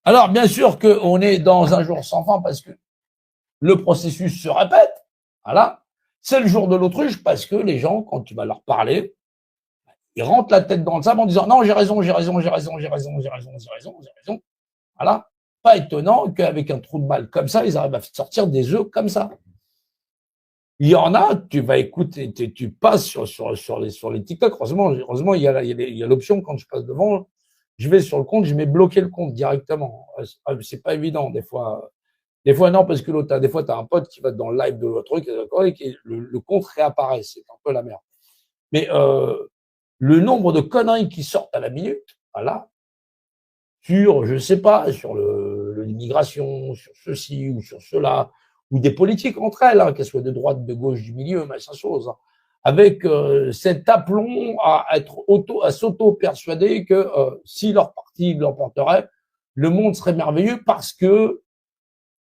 Alors, bien sûr qu'on est dans un jour sans fin parce que le processus se répète. Voilà. C'est le jour de l'autruche parce que les gens, quand tu vas leur parler, ils rentrent la tête dans le sable en disant non, j'ai raison, j'ai raison, j'ai raison, j'ai raison, j'ai raison, j'ai raison, j'ai raison. Voilà. Pas étonnant qu'avec un trou de balle comme ça, ils arrivent à sortir des œufs comme ça. Il y en a, tu vas écouter, tu passes sur les TikTok. Heureusement, il y a l'option quand je passe devant, je vais sur le compte, je mets bloquer le compte directement. C'est pas évident, des fois. Des fois, non, parce que l'autre, des fois, t'as un pote qui va dans le live de votre truc, et le compte réapparaît. C'est un peu la merde. Mais, le nombre de conneries qui sortent à la minute, voilà, sur, je sais pas, sur l'immigration, sur ceci ou sur cela, ou des politiques entre elles, hein, qu'elles soient de droite, de gauche, du milieu, machin chose, hein, avec cet aplomb à s'auto-persuader que si leur parti l'emporterait, le monde serait merveilleux parce que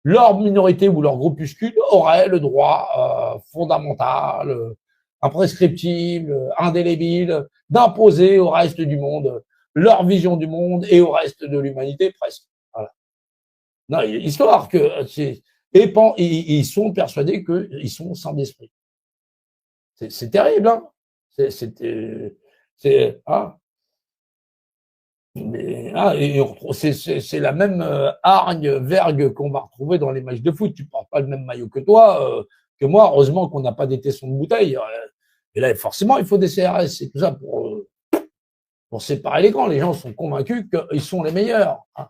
leur minorité ou leur groupuscule aurait le droit fondamental, imprescriptible, indélébile, d'imposer au reste du monde leur vision du monde et au reste de l'humanité presque. Voilà. Non, histoire que ils sont persuadés qu'ils sont sans d'esprit. C'est terrible, hein. Hein. C'est la même hargne, vergue qu'on va retrouver dans les matchs de foot. Tu portes pas le même maillot que toi, que moi. Heureusement qu'on n'a pas des tessons de bouteille. Et là, forcément, il faut des CRS et tout ça pour séparer les grands. Les gens sont convaincus qu'ils sont les meilleurs. Hein.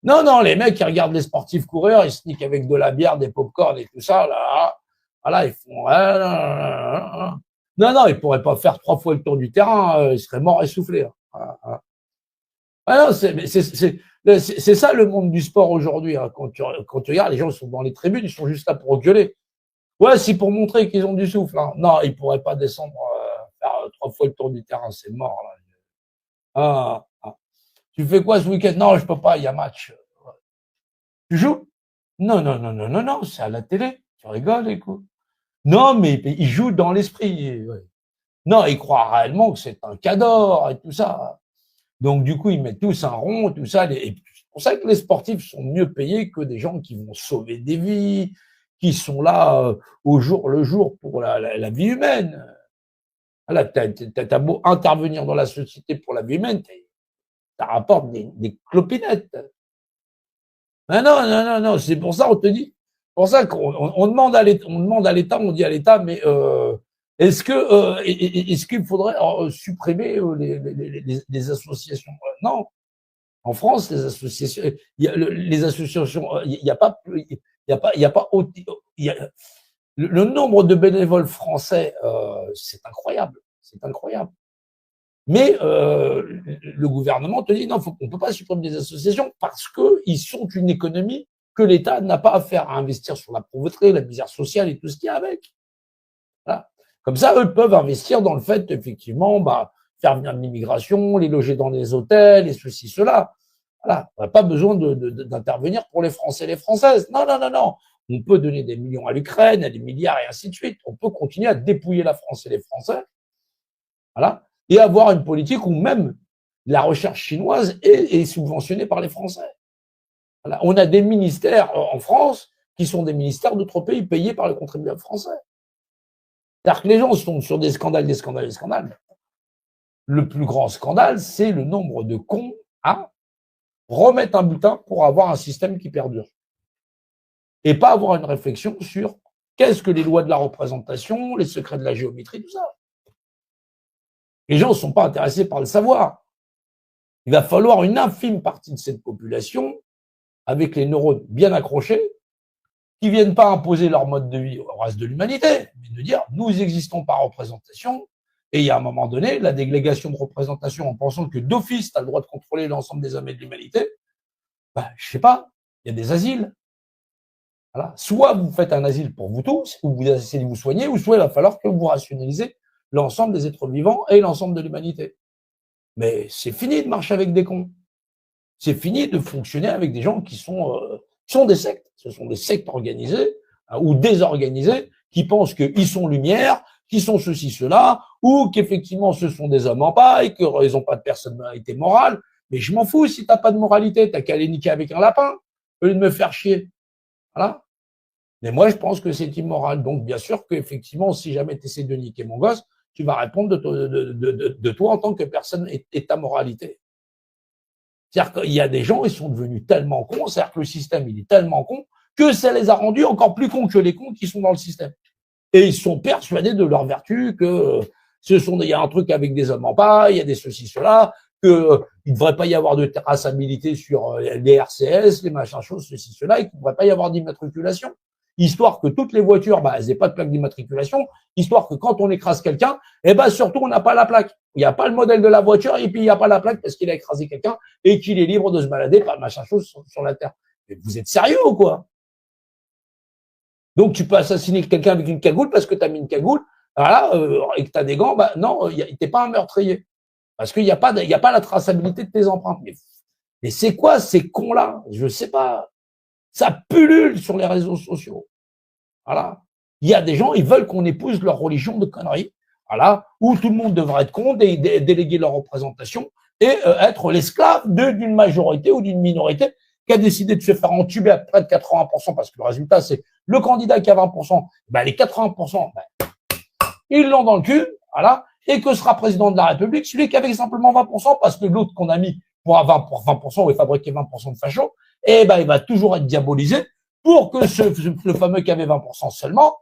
Non, non, les mecs qui regardent les sportifs courir, ils se niquent avec de la bière, des pop-corn et tout ça. Là, voilà, ils font. Non, non, ils pourraient pas faire 3 fois le tour du terrain. Ils seraient morts essoufflés. Hein. Ah non, c'est ça le monde du sport aujourd'hui. Hein. Quand tu regardes, les gens sont dans les tribunes, ils sont juste là pour gueuler. Ouais, c'est pour montrer qu'ils ont du souffle. Hein. Non, ils pourraient pas descendre faire 3 fois le tour du terrain, c'est mort. Là. Ah. Tu fais quoi ce week-end? Non, je peux pas, il y a match. Tu joues? Non, non, non, non, non, non, c'est à la télé. Tu rigoles, écoute. Non, mais ils jouent dans l'esprit. Ouais. Non, ils croient réellement que c'est un cadeau et tout ça. Donc, du coup, ils mettent tous un rond, tout ça. Et c'est pour ça que les sportifs sont mieux payés que des gens qui vont sauver des vies, qui sont là au jour le jour pour la vie humaine. Là, t'as beau intervenir dans la société pour la vie humaine, ça rapporte des clopinettes. Non, non, non, non, non, c'est pour ça, on te dit, pour ça qu'on demande à l'État, on dit à l'État, mais est-ce qu'il faudrait supprimer les associations? Non. En France, les associations, les associations, il y a pas, le nombre de bénévoles français, c'est incroyable, c'est incroyable. Mais le gouvernement te dit non, on peut pas supprimer des associations parce que ils sont une économie que l'État n'a pas à faire à investir sur la pauvreté, la misère sociale et tout ce qu'il y a avec. Voilà. Comme ça, eux peuvent investir dans le fait, effectivement, faire venir de l'immigration, les loger dans des hôtels, et ceci, cela. Voilà. On n'a pas besoin d'intervenir pour les Français et les Françaises. Non, non, non, non. On peut donner des millions à l'Ukraine, à des milliards et ainsi de suite. On peut continuer à dépouiller la France et les Français. Voilà. Et avoir une politique où même la recherche chinoise est subventionnée par les Français. Voilà. On a des ministères en France qui sont des ministères d'autres pays payés par les contribuables français. C'est-à-dire que les gens sont sur des scandales, des scandales, des scandales. Le plus grand scandale, c'est le nombre de cons à remettre un bulletin pour avoir un système qui perdure. Et pas avoir une réflexion sur qu'est-ce que les lois de la représentation, les secrets de la géométrie, tout ça. Les gens ne sont pas intéressés par le savoir. Il va falloir une infime partie de cette population, avec les neurones bien accrochés, qui ne viennent pas imposer leur mode de vie au reste de l'humanité, mais de dire nous existons par représentation, et il y a un moment donné, la délégation de représentation, en pensant que d'office, tu as le droit de contrôler l'ensemble des hommes et de l'humanité, je sais pas, il y a des asiles. Voilà. Soit vous faites un asile pour vous tous, ou vous essayez de vous soigner, ou soit il va falloir que vous rationalisez l'ensemble des êtres vivants et l'ensemble de l'humanité. Mais c'est fini de marcher avec des cons. C'est fini de fonctionner avec des gens qui sont des sectes. Ce sont des sectes organisées ou désorganisées qui pensent qu'ils sont lumière, qui sont ceci, cela, ou qu'effectivement ce sont des hommes en paille, qu'ils n'ont pas de personnalité morale. Mais je m'en fous si t'as pas de moralité, t'as qu'à aller niquer avec un lapin, au lieu de me faire chier. Voilà. Mais moi, je pense que c'est immoral. Donc, bien sûr qu'effectivement, si jamais tu essaies de niquer mon gosse, tu vas répondre de toi en tant que personne et ta moralité. C'est-à-dire qu'il y a des gens, ils sont devenus tellement cons, c'est-à-dire que le système, il est tellement con, que ça les a rendus encore plus cons que les cons qui sont dans le système. Et ils sont persuadés de leur vertu, que il y a un truc avec des hommes en paille, il y a des ceci, cela, que il ne devrait pas y avoir de traçabilité sur les RCS, les machins choses, ceci, cela, et qu'il ne devrait pas y avoir d'immatriculation. Histoire que toutes les voitures, elles n'aient pas de plaque d'immatriculation, histoire que quand on écrase quelqu'un, surtout, on n'a pas la plaque. Il n'y a pas le modèle de la voiture, et puis il n'y a pas la plaque parce qu'il a écrasé quelqu'un et qu'il est libre de se balader par machin chose sur la terre. Mais vous êtes sérieux ou quoi? Donc, tu peux assassiner quelqu'un avec une cagoule parce que tu as mis une cagoule, voilà, et que tu as des gants, non, t'es pas un meurtrier. Parce qu'il n'y a pas la traçabilité de tes empreintes. Mais c'est quoi ces cons-là? Je sais pas. Ça pullule sur les réseaux sociaux. Voilà. Il y a des gens, ils veulent qu'on épouse leur religion de conneries. Voilà. Où tout le monde devrait être con, déléguer leur représentation et être l'esclave d'une majorité ou d'une minorité qui a décidé de se faire entuber à près de 80% parce que le résultat, c'est le candidat qui a 20%, les 80%, ils l'ont dans le cul, voilà, et que sera président de la République celui qui avait simplement 20% parce que l'autre qu'on a mis pour 20% ou fabriquer 20% de fachos, il va toujours être diabolisé pour que le fameux qui avait 20% seulement,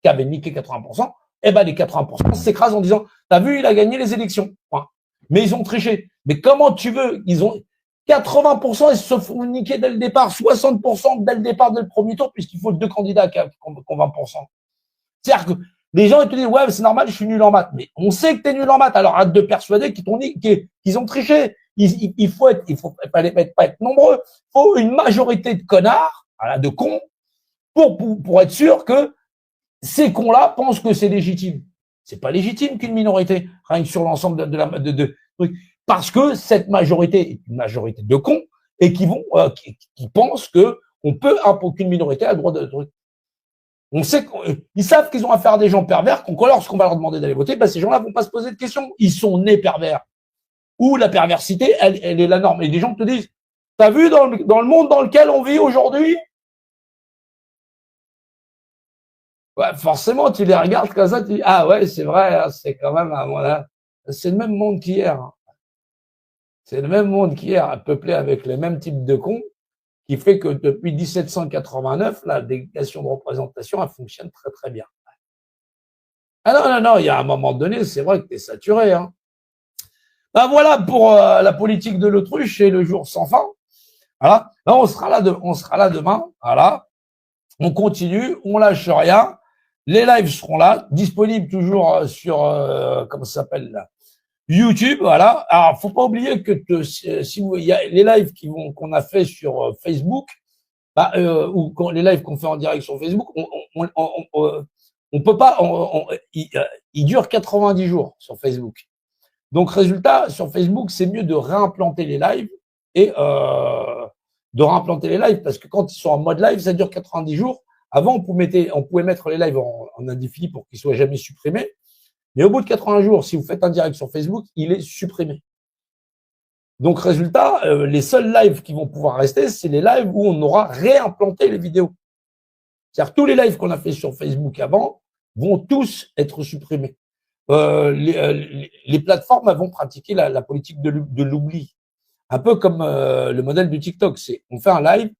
qui avait niqué 80%, les 80% s'écrasent en disant, t'as vu, il a gagné les élections. Point. Mais ils ont triché. Mais comment tu veux, ils ont 80%, ils se font niquer dès le départ, 60% dès le départ, dès le premier tour, puisqu'il faut deux candidats qui ont 20%. C'est-à-dire que les gens, ils te disent, ouais, c'est normal, je suis nul en maths. Mais on sait que t'es nul en maths, alors hâte de persuader qu'ils ont triché. Il faut pas être nombreux. Il faut une majorité de connards, voilà, de cons, pour être sûr que ces cons-là pensent que c'est légitime. C'est pas légitime qu'une minorité, rien que sur l'ensemble de parce que cette majorité est une majorité de cons et qui pensent que qu'une minorité a le droit de truc. On sait qu'ils savent qu'ils ont affaire à des gens pervers, lorsqu'on va leur demander d'aller voter, ces gens-là vont pas se poser de questions. Ils sont nés pervers. Ou la perversité, elle est la norme. Et les gens te disent, t'as vu dans le monde dans lequel on vit aujourd'hui? Ouais, forcément, tu les regardes comme ça, tu dis, ah ouais, c'est vrai, hein, c'est quand même, c'est le même monde qu'hier. Hein. C'est le même monde qu'hier, peuplé avec les mêmes types de cons, qui fait que depuis 1789, la délégation de représentation, elle fonctionne très très bien. Ah non, il y a un moment donné, c'est vrai que t'es saturé. Hein. Voilà pour la politique de l'autruche et le jour sans fin. Voilà. Là, on sera là demain. Voilà. On continue, on lâche rien. Les lives seront là, disponibles toujours sur comment ça s'appelle là, YouTube. Voilà. Alors, faut pas oublier que il y a les lives qu'on a fait sur Facebook, ou les lives qu'on fait en direct sur Facebook, on peut pas, ils durent 90 jours sur Facebook. Donc, résultat, sur Facebook, c'est mieux de réimplanter les lives et parce que quand ils sont en mode live, ça dure 90 jours. Avant, on pouvait mettre les lives en indéfini pour qu'ils soient jamais supprimés. Mais au bout de 80 jours, si vous faites un direct sur Facebook, il est supprimé. Donc, résultat, les seuls lives qui vont pouvoir rester, c'est les lives où on aura réimplanté les vidéos. C'est-à-dire tous les lives qu'on a fait sur Facebook avant vont tous être supprimés. Les plateformes vont pratiquer la politique de l'oubli. Un peu comme le modèle du TikTok. On fait un live,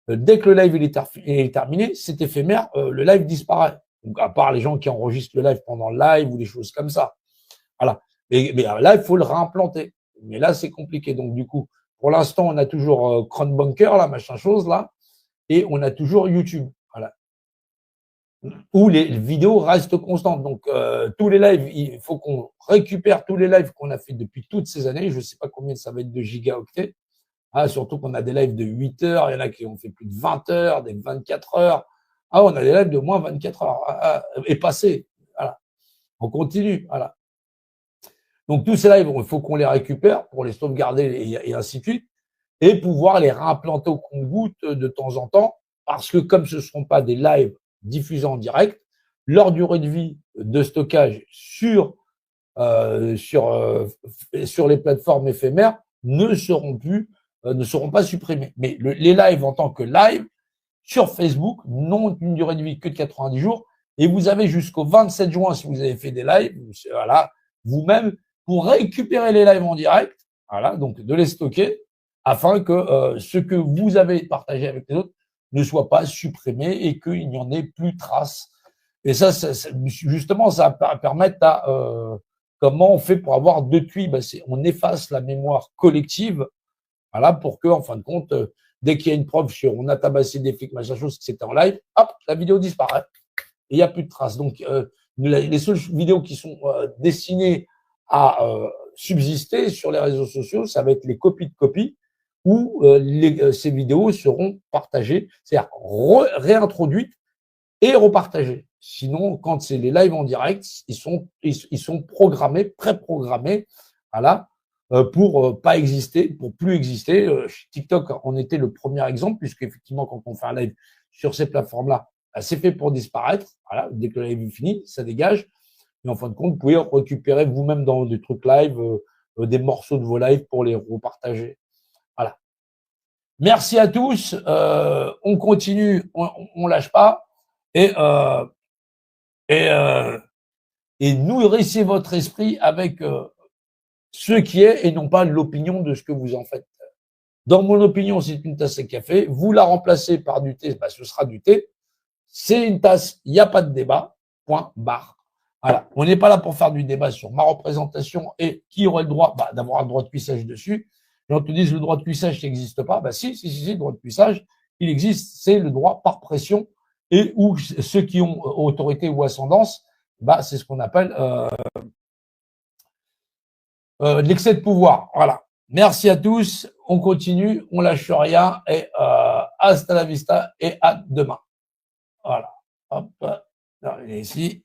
dès que le live est terminé, c'est éphémère, le live disparaît. Donc, à part les gens qui enregistrent le live pendant le live ou des choses comme ça. Voilà. Mais là, il faut le réimplanter. Mais là, c'est compliqué. Donc, du coup, pour l'instant, on a toujours Cronbunker, là, machin chose, là. Et on a toujours YouTube. Voilà. Où les vidéos restent constantes. Donc, tous les lives, il faut qu'on récupère tous les lives qu'on a fait depuis toutes ces années. Je ne sais pas combien ça va être de gigaoctets. Surtout qu'on a des lives de 8 heures, il y en a qui ont fait plus de 20 heures, des 24 heures. On a des lives de moins 24 heures et passé. Voilà. On continue. Voilà. Donc, tous ces lives, il faut qu'on les récupère pour les sauvegarder et ainsi de suite et pouvoir les réimplanter au compte-gouttes de temps en temps parce que comme ce ne seront pas des lives diffusés en direct, leur durée de vie de stockage sur les plateformes éphémères ne seront pas supprimés. Mais les lives en tant que live sur Facebook n'ont une durée de vie que de 90 jours et vous avez jusqu'au 27 juin si vous avez fait des lives, voilà, vous-même pour récupérer les lives en direct, voilà, donc de les stocker afin que ce que vous avez partagé avec les autres ne soit pas supprimé et qu'il n'y en ait plus trace. Et ça justement, ça va permettre à comment on fait pour avoir deux tweets, on efface la mémoire collective, voilà, pour que en fin de compte, dès qu'il y a une preuve sur on a tabassé des flics, machin chose, que c'était en live, hop, la vidéo disparaît et il n'y a plus de traces. Donc les seules vidéos qui sont destinées à subsister sur les réseaux sociaux, ça va être les copies de copies où ces vidéos seront partagées, c'est-à-dire réintroduites et repartagées. Sinon, quand c'est les lives en direct, ils sont programmés, préprogrammés, voilà, pour pas exister, pour plus exister. TikTok en était le premier exemple, puisque effectivement, quand on fait un live sur ces plateformes-là, c'est fait pour disparaître. Voilà, dès que le live est fini, ça dégage. Et en fin de compte, vous pouvez récupérer vous-même dans des trucs live des morceaux de vos lives pour les repartager. Voilà. Merci à tous. On continue, on lâche pas. Et nourrissez votre esprit avec ce qui est et non pas l'opinion de ce que vous en faites. Dans mon opinion, c'est une tasse de café. Vous la remplacez par du thé, ce sera du thé. C'est une tasse, il n'y a pas de débat. Point barre. Voilà. On n'est pas là pour faire du débat sur ma représentation et qui aurait le droit d'avoir un droit de cuissage dessus. Et on te dit le droit de cuissage n'existe pas. Si, le droit de cuissage, il existe. C'est le droit par pression et où ceux qui ont autorité ou ascendance, c'est ce qu'on appelle l'excès de pouvoir. Voilà. Merci à tous. On continue, on lâche rien et hasta la vista et à demain. Voilà. Hop. Là, il est ici.